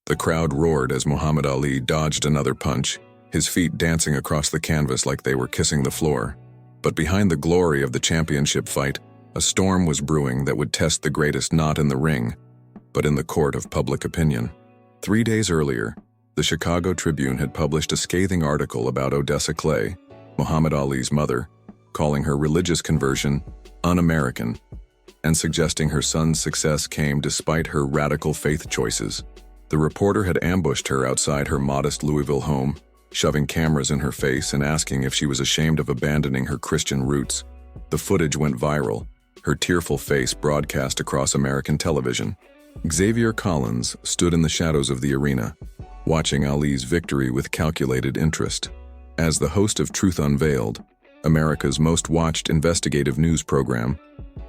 The crowd roared as Muhammad Ali dodged another punch, his feet dancing across the canvas like they were kissing the floor. But behind the glory of the championship fight, a storm was brewing that would test the greatest not in the ring, but in the court of public opinion. 3 days earlier, the Chicago Tribune had published a scathing article about Odessa Clay, Muhammad Ali's mother, calling her religious conversion un-American, and suggesting her son's success came despite her radical faith choices. The reporter had ambushed her outside her modest Louisville home, shoving cameras in her face and asking if she was ashamed of abandoning her Christian roots. The footage went viral, her tearful face broadcast across American television. Xavier Collins stood in the shadows of the arena, watching Ali's victory with calculated interest. As the host of Truth Unveiled, America's most watched investigative news program,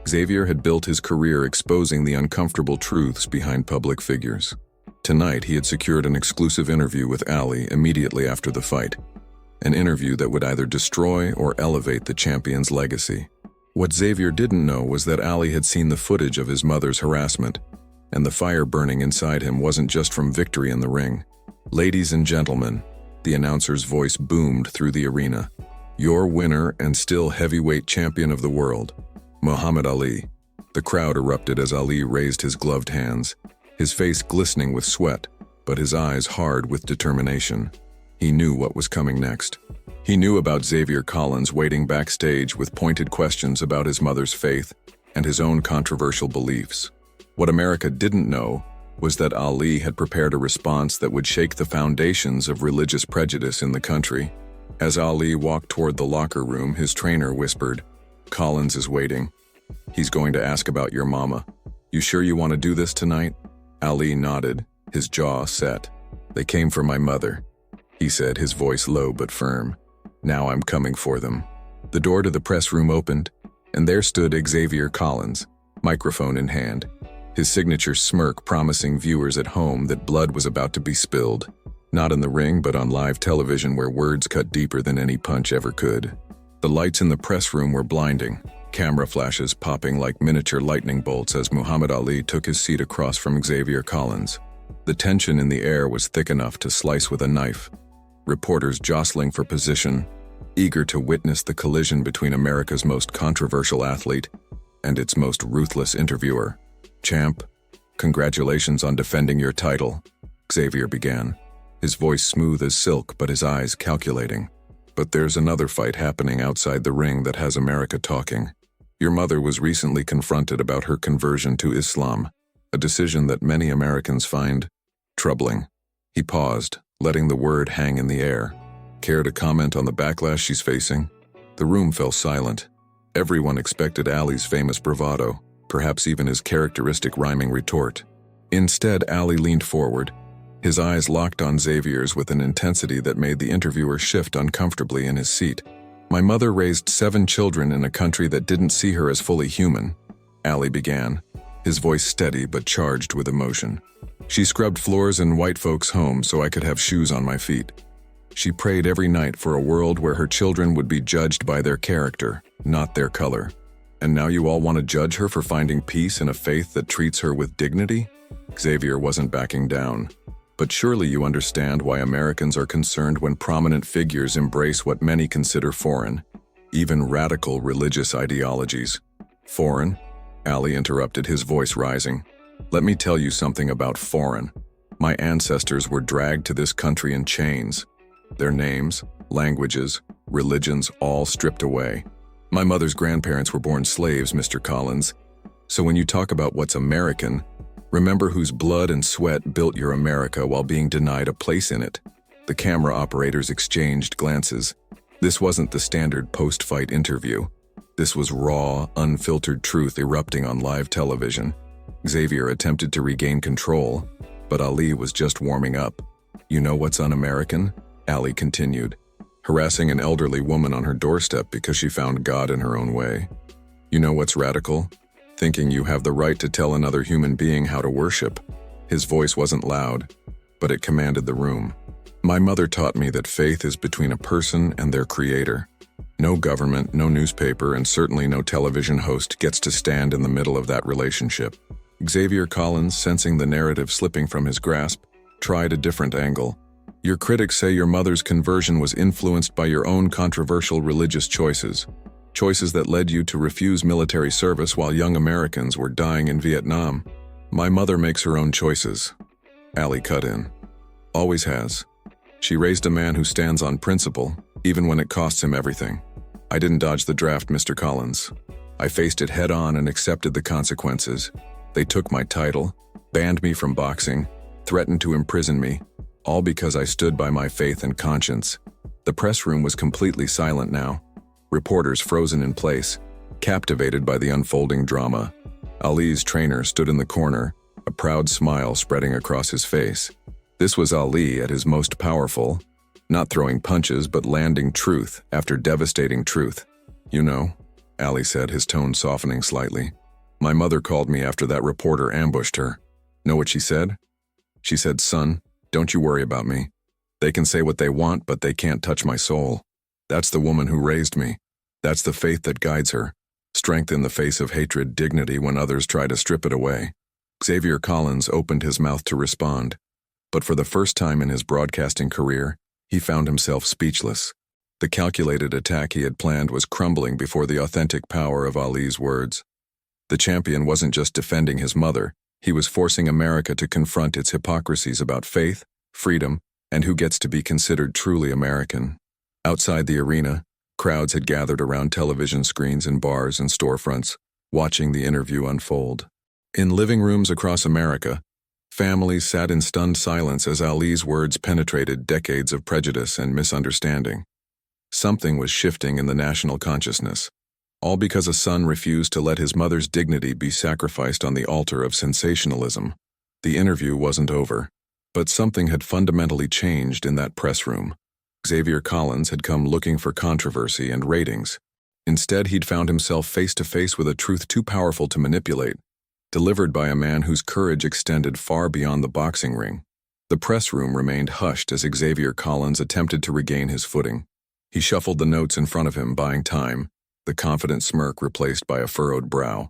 Xavier had built his career exposing the uncomfortable truths behind public figures. Tonight, he had secured an exclusive interview with Ali immediately after the fight, an interview that would either destroy or elevate the champion's legacy. What Xavier didn't know was that Ali had seen the footage of his mother's harassment, and the fire burning inside him wasn't just from victory in the ring. "Ladies and gentlemen," the announcer's voice boomed through the arena, "your winner and still heavyweight champion of the world, Muhammad Ali." The crowd erupted as Ali raised his gloved hands, his face glistening with sweat, but his eyes hard with determination. He knew what was coming next. He knew about Xavier Collins waiting backstage with pointed questions about his mother's faith and his own controversial beliefs. What America didn't know was that Ali had prepared a response that would shake the foundations of religious prejudice in the country. As Ali walked toward the locker room, his trainer whispered, "Collins is waiting. He's going to ask about your mama. You sure you want to do this tonight?" Ali nodded, his jaw set. "They came for my mother," he said, his voice low but firm. "Now I'm coming for them." The door to the press room opened, and there stood Xavier Collins, microphone in hand, his signature smirk promising viewers at home that blood was about to be spilled. Not in the ring, but on live television where words cut deeper than any punch ever could. The lights in the press room were blinding, camera flashes popping like miniature lightning bolts as Muhammad Ali took his seat across from Xavier Collins. The tension in the air was thick enough to slice with a knife. Reporters jostling for position, eager to witness the collision between America's most controversial athlete and its most ruthless interviewer. "Champ, congratulations on defending your title," Xavier began, his voice smooth as silk but his eyes calculating. "But there's another fight happening outside the ring that has America talking. Your mother was recently confronted about her conversion to Islam, a decision that many Americans find troubling." He paused, letting the word hang in the air. "Care to comment on the backlash she's facing?" The room fell silent. Everyone expected Ali's famous bravado, perhaps even his characteristic rhyming retort. Instead, Ali leaned forward, his eyes locked on Xavier's with an intensity that made the interviewer shift uncomfortably in his seat. "My mother raised 7 children in a country that didn't see her as fully human," Ali began, his voice steady but charged with emotion. "She scrubbed floors in white folks' homes so I could have shoes on my feet. She prayed every night for a world where her children would be judged by their character, not their color. And now you all want to judge her for finding peace in a faith that treats her with dignity?" Xavier wasn't backing down. "But surely you understand why Americans are concerned when prominent figures embrace what many consider foreign, even radical religious ideologies." "Foreign?" Ali interrupted, his voice rising. "Let me tell you something about foreign. My ancestors were dragged to this country in chains. Their names, languages, religions all stripped away. My mother's grandparents were born slaves, Mr. Collins. So when you talk about what's American, remember whose blood and sweat built your America while being denied a place in it." The camera operators exchanged glances. This wasn't the standard post-fight interview. This was raw, unfiltered truth erupting on live television. Xavier attempted to regain control, but Ali was just warming up. "You know what's un-American?" Ali continued, "harassing an elderly woman on her doorstep because she found God in her own way. You know what's radical? Thinking you have the right to tell another human being how to worship." His voice wasn't loud, but it commanded the room. "My mother taught me that faith is between a person and their creator. No government, no newspaper, and certainly no television host gets to stand in the middle of that relationship." Xavier Collins, sensing the narrative slipping from his grasp, tried a different angle. Your critics say your mother's conversion was influenced by your own controversial religious choices. Choices that led you to refuse military service while young Americans were dying in Vietnam. My mother makes her own choices. Ali cut in. Always has. She raised a man who stands on principle, even when it costs him everything. I didn't dodge the draft, Mr. Collins. I faced it head-on and accepted the consequences. They took my title, banned me from boxing, threatened to imprison me, all because I stood by my faith and conscience. The press room was completely silent now. Reporters frozen in place, captivated by the unfolding drama. Ali's trainer stood in the corner, a proud smile spreading across his face. This was Ali at his most powerful, not throwing punches but landing truth after devastating truth. You know, Ali said, his tone softening slightly. My mother called me after that reporter ambushed her. Know what she said? She said, "Son, don't you worry about me. They can say what they want, but they can't touch my soul." That's the woman who raised me. That's the faith that guides her. Strength in the face of hatred, dignity when others try to strip it away. Xavier Collins opened his mouth to respond, but for the first time in his broadcasting career, he found himself speechless. The calculated attack he had planned was crumbling before the authentic power of Ali's words. The champion wasn't just defending his mother, he was forcing America to confront its hypocrisies about faith, freedom, and who gets to be considered truly American. Outside the arena, crowds had gathered around television screens in bars and storefronts, watching the interview unfold. In living rooms across America, families sat in stunned silence as Ali's words penetrated decades of prejudice and misunderstanding. Something was shifting in the national consciousness, all because a son refused to let his mother's dignity be sacrificed on the altar of sensationalism. The interview wasn't over, but something had fundamentally changed in that press room. Xavier Collins had come looking for controversy and ratings. Instead, he'd found himself face to face with a truth too powerful to manipulate, delivered by a man whose courage extended far beyond the boxing ring. The press room remained hushed as Xavier Collins attempted to regain his footing. He shuffled the notes in front of him, buying time, the confident smirk replaced by a furrowed brow.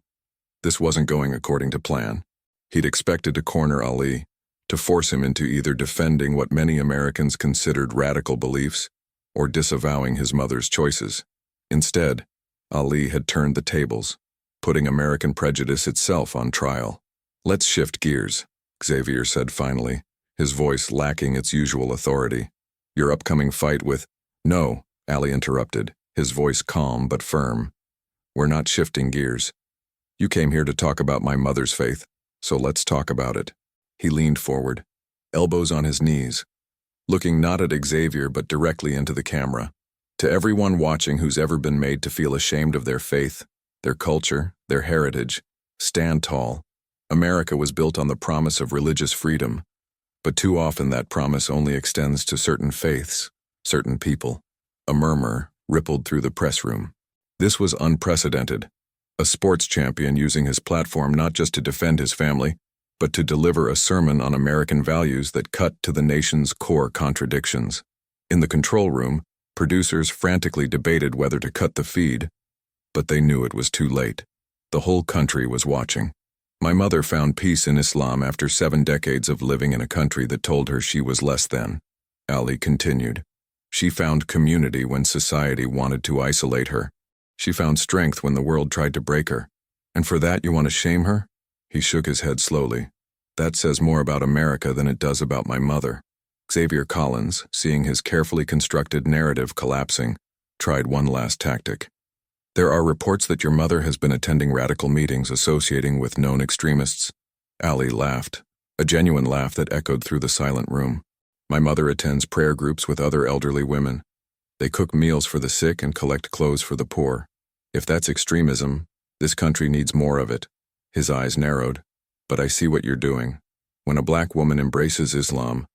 This wasn't going according to plan. He'd expected to corner Ali, to force him into either defending what many Americans considered radical beliefs or disavowing his mother's choices. Instead, Ali had turned the tables, putting American prejudice itself on trial. "Let's shift gears," Xavier said finally, his voice lacking its usual authority. "Your upcoming fight with—" "No," Ali interrupted, his voice calm but firm. "We're not shifting gears. You came here to talk about my mother's faith, so let's talk about it." He leaned forward, elbows on his knees, looking not at Xavier but directly into the camera. To everyone watching who's ever been made to feel ashamed of their faith, their culture, their heritage, stand tall. America was built on the promise of religious freedom, but too often that promise only extends to certain faiths, certain people. A murmur rippled through the press room. This was unprecedented. A sports champion using his platform not just to defend his family, but to deliver a sermon on American values that cut to the nation's core contradictions. In the control room, producers frantically debated whether to cut the feed, but they knew it was too late. The whole country was watching. My mother found peace in Islam after 7 decades of living in a country that told her she was less than. Ali continued. She found community when society wanted to isolate her. She found strength when the world tried to break her. And for that you want to shame her? He shook his head slowly. That says more about America than it does about my mother. Xavier Collins, seeing his carefully constructed narrative collapsing, tried one last tactic. There are reports that your mother has been attending radical meetings associating with known extremists. Ali laughed, a genuine laugh that echoed through the silent room. My mother attends prayer groups with other elderly women. They cook meals for the sick and collect clothes for the poor. If that's extremism, this country needs more of it. His eyes narrowed. But I see what you're doing. When a black woman embraces Islam,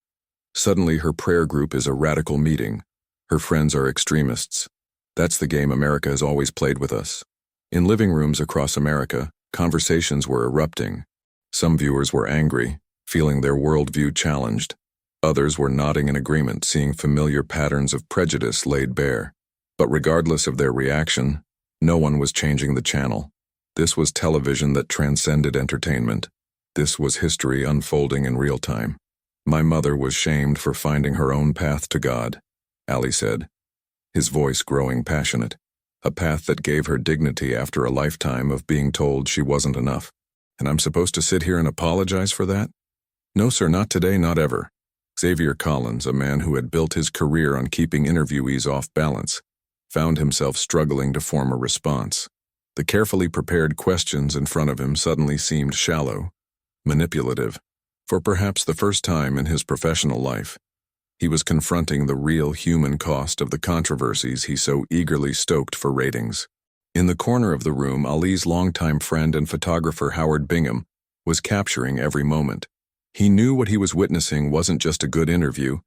suddenly her prayer group is a radical meeting. Her friends are extremists. That's the game America has always played with us. In living rooms across America, conversations were erupting. Some viewers were angry, feeling their worldview challenged. Others were nodding in agreement, seeing familiar patterns of prejudice laid bare. But regardless of their reaction, no one was changing the channel. This was television that transcended entertainment. This was history unfolding in real time. My mother was shamed for finding her own path to God, Ali said, his voice growing passionate, a path that gave her dignity after a lifetime of being told she wasn't enough. And I'm supposed to sit here and apologize for that? No, sir, not today, not ever. Xavier Collins, a man who had built his career on keeping interviewees off balance, found himself struggling to form a response. The carefully prepared questions in front of him suddenly seemed shallow, manipulative. For perhaps the first time in his professional life, he was confronting the real human cost of the controversies he so eagerly stoked for ratings. In the corner of the room, Ali's longtime friend and photographer Howard Bingham was capturing every moment. He knew what he was witnessing wasn't just a good interview,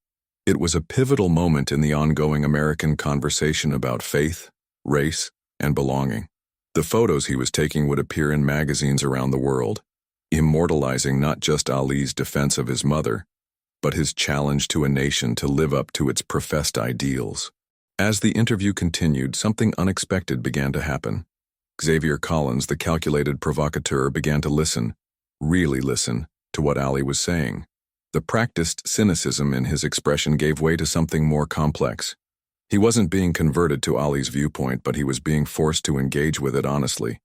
it was a pivotal moment in the ongoing American conversation about faith, race, and belonging. The photos he was taking would appear in magazines around the world, immortalizing not just Ali's defense of his mother, but his challenge to a nation to live up to its professed ideals. As the interview continued, something unexpected began to happen. Xavier Collins, the calculated provocateur, began to listen, really listen, to what Ali was saying. The practiced cynicism in his expression gave way to something more complex. He wasn't being converted to Ali's viewpoint, but he was being forced to engage with it honestly.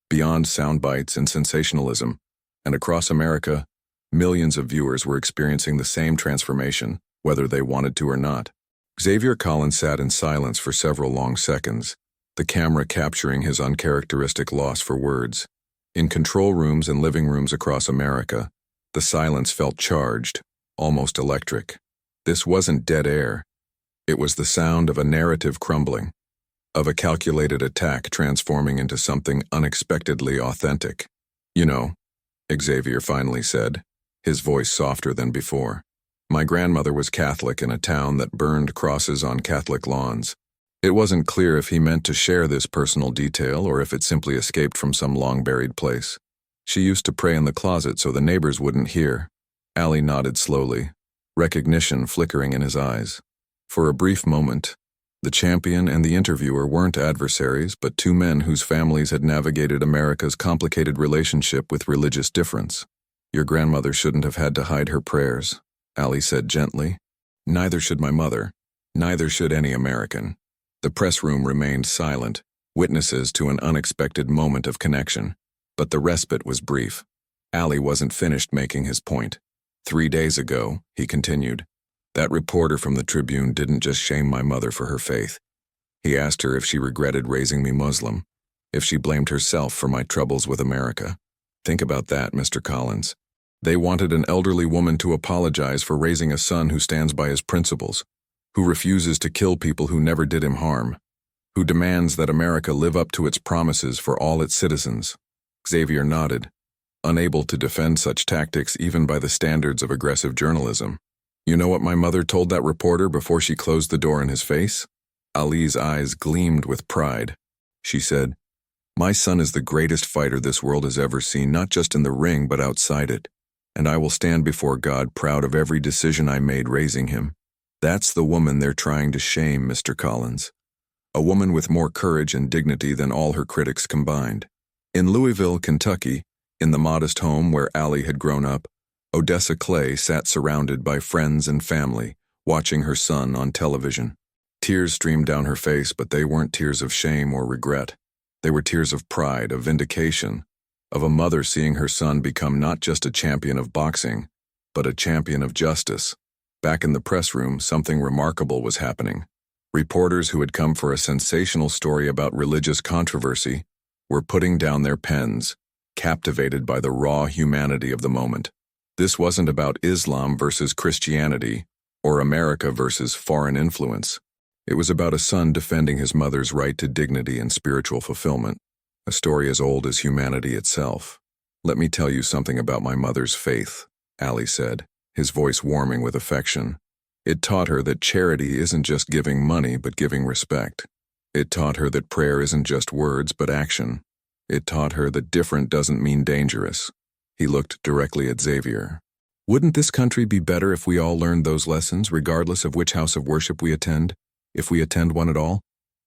Beyond sound bites and sensationalism, and across America, millions of viewers were experiencing the same transformation, whether they wanted to or not. Xavier Collins sat in silence for several long seconds, the camera capturing his uncharacteristic loss for words. In control rooms and living rooms across America, the silence felt charged, almost electric. This wasn't dead air. It was the sound of a narrative crumbling, of a calculated attack transforming into something unexpectedly authentic. You know, Xavier finally said, his voice softer than before. My grandmother was Catholic in a town that burned crosses on Catholic lawns. It wasn't clear if he meant to share this personal detail or if it simply escaped from some long-buried place. She used to pray in the closet so the neighbors wouldn't hear. Ali nodded slowly, recognition flickering in his eyes. For a brief moment, the champion and the interviewer weren't adversaries, but two men whose families had navigated America's complicated relationship with religious difference. Your grandmother shouldn't have had to hide her prayers, Ali said gently. Neither should my mother. Neither should any American. The press room remained silent, witnesses to an unexpected moment of connection. But the respite was brief. Ali wasn't finished making his point. 3 days ago, he continued, that reporter from the Tribune didn't just shame my mother for her faith. He asked her if she regretted raising me Muslim, if she blamed herself for my troubles with America. Think about that, Mr. Collins. They wanted an elderly woman to apologize for raising a son who stands by his principles, who refuses to kill people who never did him harm, who demands that America live up to its promises for all its citizens. Xavier nodded, unable to defend such tactics even by the standards of aggressive journalism. You know what my mother told that reporter before she closed the door in his face? Ali's eyes gleamed with pride. She said, my son is the greatest fighter this world has ever seen, not just in the ring but outside it, and I will stand before God proud of every decision I made raising him. That's the woman they're trying to shame, Mr. Collins. A woman with more courage and dignity than all her critics combined. In Louisville, Kentucky, in the modest home where Ali had grown up, Odessa Clay sat surrounded by friends and family, watching her son on television. Tears streamed down her face, but they weren't tears of shame or regret. They were tears of pride, of vindication, of a mother seeing her son become not just a champion of boxing, but a champion of justice. Back in the press room, something remarkable was happening. Reporters who had come for a sensational story about religious controversy were putting down their pens, captivated by the raw humanity of the moment. This wasn't about Islam versus Christianity, or America versus foreign influence. It was about a son defending his mother's right to dignity and spiritual fulfillment, a story as old as humanity itself. Let me tell you something about my mother's faith, Ali said, his voice warming with affection. It taught her that charity isn't just giving money but giving respect. It taught her that prayer isn't just words but action. It taught her that different doesn't mean dangerous. He looked directly at Xavier. Wouldn't this country be better if we all learned those lessons, regardless of which house of worship we attend, if we attend one at all?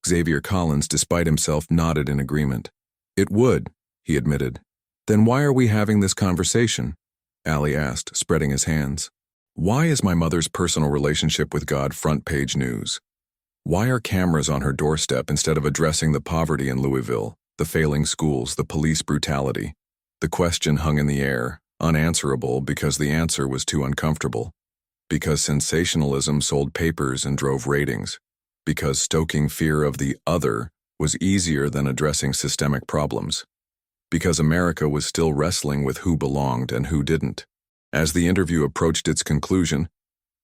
Xavier Collins, despite himself, nodded in agreement. It would, he admitted. Then why are we having this conversation? Ali asked, spreading his hands. Why is my mother's personal relationship with God front page news? Why are cameras on her doorstep instead of addressing the poverty in Louisville, the failing schools, the police brutality? The question hung in the air, unanswerable because the answer was too uncomfortable. Because sensationalism sold papers and drove ratings. Because stoking fear of the other was easier than addressing systemic problems. Because America was still wrestling with who belonged and who didn't. As the interview approached its conclusion,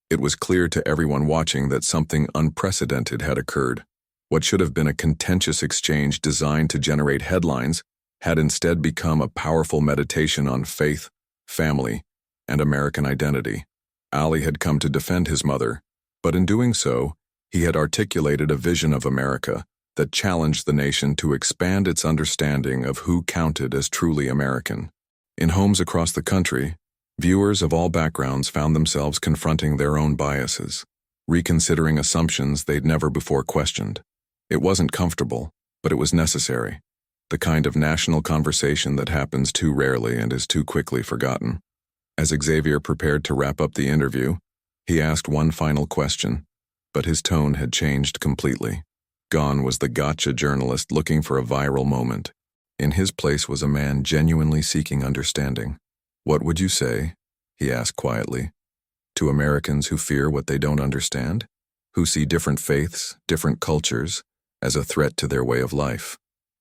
it was clear to everyone watching that something unprecedented had occurred. What should have been a contentious exchange designed to generate headlines had instead become a powerful meditation on faith, family, and American identity. Ali had come to defend his mother, but in doing so, he had articulated a vision of America that challenged the nation to expand its understanding of who counted as truly American. In homes across the country, viewers of all backgrounds found themselves confronting their own biases, reconsidering assumptions they'd never before questioned. It wasn't comfortable, but it was necessary. The kind of national conversation that happens too rarely and is too quickly forgotten. As Xavier prepared to wrap up the interview, he asked one final question, but his tone had changed completely. Gone was the gotcha journalist looking for a viral moment. In his place was a man genuinely seeking understanding. "What would you say," he asked quietly, "to Americans who fear what they don't understand? Who see different faiths, different cultures, as a threat to their way of life?"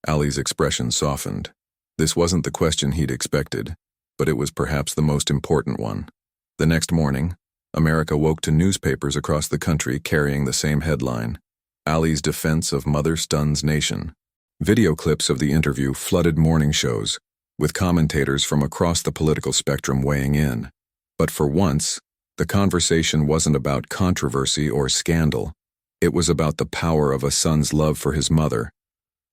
Ali's expression softened. This wasn't the question he'd expected, but it was perhaps the most important one. The next morning, America woke to newspapers across the country carrying the same headline: Ali's defense of mother stuns nation. Video clips of the interview flooded morning shows, with commentators from across the political spectrum weighing in. But for once, the conversation wasn't about controversy or scandal. It was about the power of a son's love for his mother,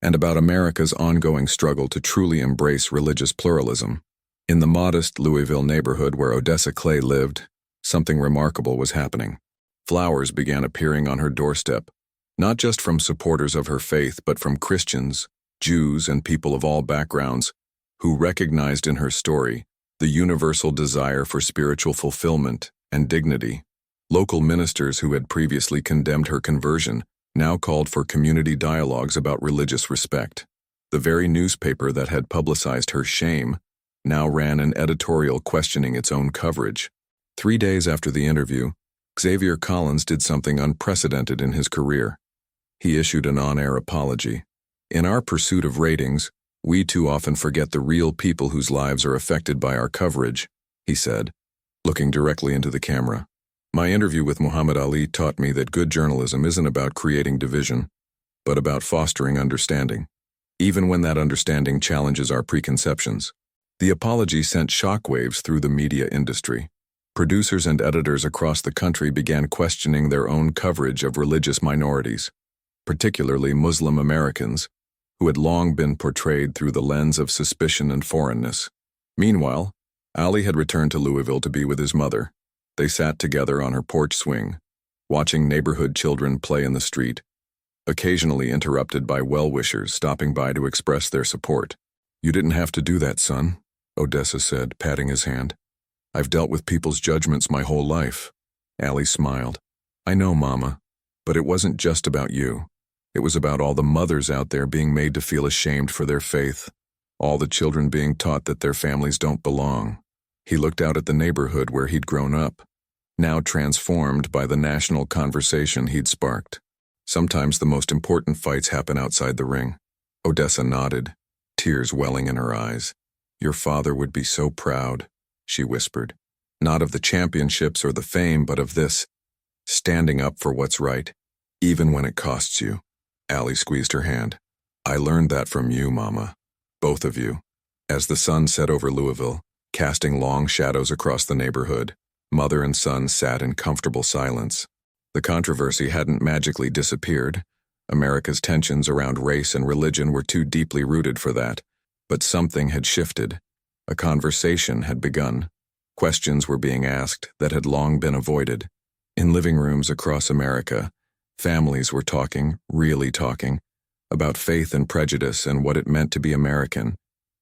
and about America's ongoing struggle to truly embrace religious pluralism. In the modest Louisville neighborhood where Odessa Clay lived, something remarkable was happening. Flowers began appearing on her doorstep, not just from supporters of her faith, but from Christians, Jews, and people of all backgrounds who recognized in her story the universal desire for spiritual fulfillment and dignity. Local ministers who had previously condemned her conversion now called for community dialogues about religious respect. The very newspaper that had publicized her shame now ran an editorial questioning its own coverage. 3 days after the interview, Xavier Collins did something unprecedented in his career. He issued an on-air apology. "In our pursuit of ratings, we too often forget the real people whose lives are affected by our coverage," he said, looking directly into the camera. "My interview with Muhammad Ali taught me that good journalism isn't about creating division, but about fostering understanding, even when that understanding challenges our preconceptions." The apology sent shockwaves through the media industry. Producers and editors across the country began questioning their own coverage of religious minorities, particularly Muslim Americans, who had long been portrayed through the lens of suspicion and foreignness. Meanwhile, Ali had returned to Louisville to be with his mother. They sat together on her porch swing, watching neighborhood children play in the street, occasionally interrupted by well-wishers stopping by to express their support. "You didn't have to do that, son," Odessa said, patting his hand. "I've dealt with people's judgments my whole life." Ali smiled. "I know, Mama, but it wasn't just about you. It was about all the mothers out there being made to feel ashamed for their faith, all the children being taught that their families don't belong." He looked out at the neighborhood where he'd grown up, now transformed by the national conversation he'd sparked. "Sometimes the most important fights happen outside the ring." Odessa nodded, tears welling in her eyes. "Your father would be so proud," she whispered. "Not of the championships or the fame, but of this, standing up for what's right, even when it costs you." Ali squeezed her hand. "I learned that from you, Mama. Both of you." As the sun set over Louisville, casting long shadows across the neighborhood, mother and son sat in comfortable silence. The controversy hadn't magically disappeared. America's tensions around race and religion were too deeply rooted for that. But something had shifted. A conversation had begun. Questions were being asked that had long been avoided. In living rooms across America, families were talking, really talking, about faith and prejudice and what it meant to be American.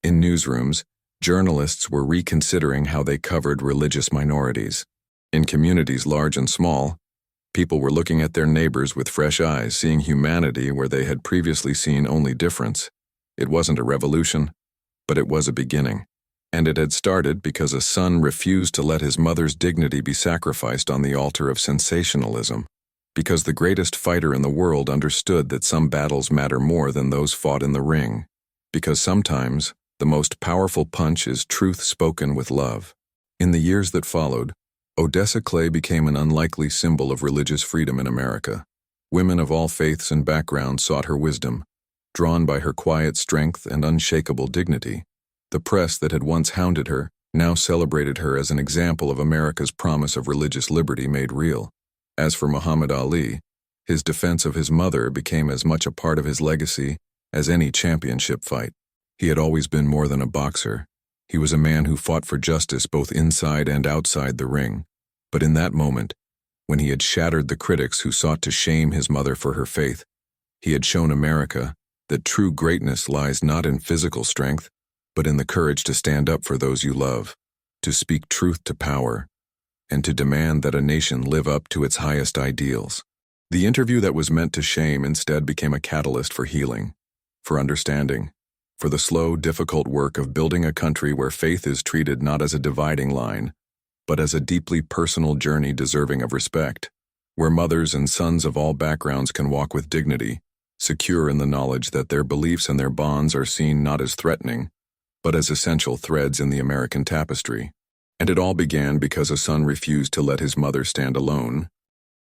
In newsrooms, journalists were reconsidering how they covered religious minorities. In communities large and small, people were looking at their neighbors with fresh eyes, seeing humanity where they had previously seen only difference. It wasn't a revolution, but it was a beginning. And it had started because a son refused to let his mother's dignity be sacrificed on the altar of sensationalism. Because the greatest fighter in the world understood that some battles matter more than those fought in the ring. Because sometimes, the most powerful punch is truth spoken with love. In the years that followed, Odessa Clay became an unlikely symbol of religious freedom in America. Women of all faiths and backgrounds sought her wisdom, drawn by her quiet strength and unshakable dignity. The press that had once hounded her now celebrated her as an example of America's promise of religious liberty made real. As for Muhammad Ali, his defense of his mother became as much a part of his legacy as any championship fight. He had always been more than a boxer. He was a man who fought for justice both inside and outside the ring. But in that moment, when he had shattered the critics who sought to shame his mother for her faith, he had shown America that true greatness lies not in physical strength, but in the courage to stand up for those you love, to speak truth to power, and to demand that a nation live up to its highest ideals. The interview that was meant to shame instead became a catalyst for healing, for understanding, for the slow, difficult work of building a country where faith is treated not as a dividing line, but as a deeply personal journey deserving of respect, where mothers and sons of all backgrounds can walk with dignity, secure in the knowledge that their beliefs and their bonds are seen not as threatening, but as essential threads in the American tapestry. And it all began because a son refused to let his mother stand alone,